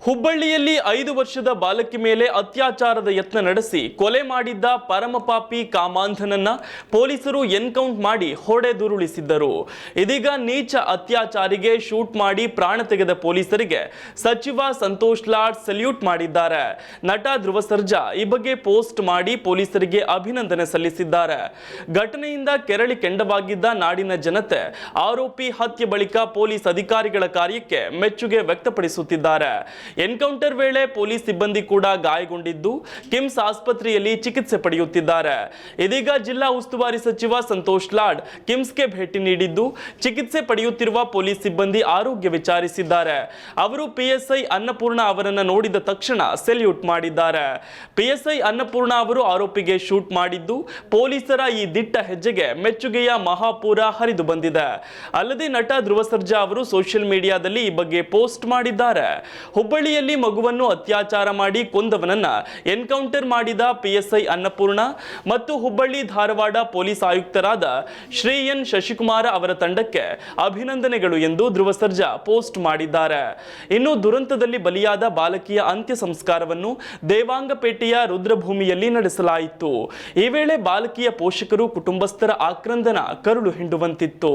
ಹುಬ್ಬಳ್ಳಿಯಲ್ಲಿ 5 ವರ್ಷದ ಬಾಲಕಿ ಮೇಲೆ ಅತ್ಯಾಚಾರದ ಯತ್ನ ನಡೆಸಿ ಕೊಲೆ ಮಾಡಿದ್ದ ಪರಮಪಾಪಿ ಕಾಮಾಂಧನನ್ನ ಪೊಲೀಸರು ಎನ್ಕೌಂಟ್ ಮಾಡಿ ಹೊಡೆದುರುಳಿಸಿದ್ದರು. ಇದೀಗ ನೀಚ ಅತ್ಯಾಚಾರಿಗೆ ಶೂಟ್ ಮಾಡಿ ಪ್ರಾಣ ತೆಗೆದ ಪೊಲೀಸರಿಗೆ ಸಚಿವ ಸಂತೋಷ್ ಲಾಡ್ ಸಲ್ಯೂಟ್ ಮಾಡಿದ್ದಾರೆ. ನಟ ಧ್ರುವ ಸರ್ಜಾ ಈ ಬಗ್ಗೆ ಪೋಸ್ಟ್ ಮಾಡಿ ಪೊಲೀಸರಿಗೆ ಅಭಿನಂದನೆ ಸಲ್ಲಿಸಿದ್ದಾರೆ. ಘಟನೆಯಿಂದ ಕೆರಳಿ ಕೆಂಡವಾಗಿದ್ದ ನಾಡಿನ ಜನತೆ ಆರೋಪಿ ಹತ್ಯೆ ಬಳಿಕ ಪೊಲೀಸ್ ಅಧಿಕಾರಿಗಳ ಕಾರ್ಯಕ್ಕೆ ಮೆಚ್ಚುಗೆ ವ್ಯಕ್ತಪಡಿಸುತ್ತಿದ್ದಾರೆ. ಎನ್ಕೌಂಟರ್ ವೇಳೆ ಪೊಲೀಸ್ ಸಿಬ್ಬಂದಿ ಕೂಡ ಗಾಯಗೊಂಡಿದ್ದು ಕಿಮ್ಸ್ ಆಸ್ಪತ್ರೆಯಲ್ಲಿ ಚಿಕಿತ್ಸೆ ಪಡೆಯುತ್ತಿದ್ದಾರೆ. ಇದೀಗ ಜಿಲ್ಲಾ ಉಸ್ತುವಾರಿ ಸಚಿವ ಸಂತೋಷ್ ಲಾಡ್ ಕಿಮ್ಸ್ಗೆ ಭೇಟಿ ನೀಡಿದ್ದು ಚಿಕಿತ್ಸೆ ಪಡೆಯುತ್ತಿರುವ ಪೊಲೀಸ್ ಸಿಬ್ಬಂದಿ ಆರೋಗ್ಯ ವಿಚಾರಿಸಿದ್ದಾರೆ. ಅವರು ಪಿಎಸ್ಐ ಅನ್ನಪೂರ್ಣ ಅವರನ್ನು ನೋಡಿದ ತಕ್ಷಣ ಸೆಲ್ಯೂಟ್ ಮಾಡಿದ್ದಾರೆ. ಪಿಎಸ್ಐ ಅನ್ನಪೂರ್ಣ ಅವರು ಆರೋಪಿಗೆ ಶೂಟ್ ಮಾಡಿದ್ದು ಪೊಲೀಸರ ಈ ದಿಟ್ಟ ಹೆಜ್ಜೆಗೆ ಮೆಚ್ಚುಗೆಯ ಮಹಾಪೂರ ಹರಿದು ಬಂದಿದೆ. ಅಲ್ಲದೆ ನಟ ಧ್ರುವ ಸರ್ಜಾ ಅವರು ಸೋಷಿಯಲ್ ಮೀಡಿಯಾದಲ್ಲಿ ಈ ಬಗ್ಗೆ ಪೋಸ್ಟ್ ಮಾಡಿದ್ದಾರೆ. ಹುಬ್ಬಳ್ಳಿಯಲ್ಲಿ ಮಗುವನ್ನು ಅತ್ಯಾಚಾರ ಮಾಡಿ ಕೊಂದವನನ್ನ ಎನ್ಕೌಂಟರ್ ಮಾಡಿದ ಪಿಎಸ್ಐ ಅನ್ನಪೂರ್ಣ ಮತ್ತು ಹುಬ್ಬಳ್ಳಿ ಧಾರವಾಡ ಪೊಲೀಸ್ ಆಯುಕ್ತರಾದ ಶ್ರೀ ಎನ್ ಶಶಿಕುಮಾರ ಅವರ ತಂಡಕ್ಕೆ ಅಭಿನಂದನೆಗಳು ಎಂದು ಧ್ರುವ ಸರ್ಜಾ ಪೋಸ್ಟ್ ಮಾಡಿದ್ದಾರೆ. ಇನ್ನು ದುರಂತದಲ್ಲಿ ಬಲಿಯಾದ ಬಾಲಕಿಯ ಅಂತ್ಯ ಸಂಸ್ಕಾರವನ್ನು ದೇವಾಂಗಪೇಟೆಯ ರುದ್ರಭೂಮಿಯಲ್ಲಿ ನಡೆಸಲಾಯಿತು. ಈ ವೇಳೆ ಬಾಲಕಿಯ ಪೋಷಕರು ಕುಟುಂಬಸ್ಥರ ಆಕ್ರಂದನ ಕರುಳು ಹಿಂಡುವಂತಿತ್ತು.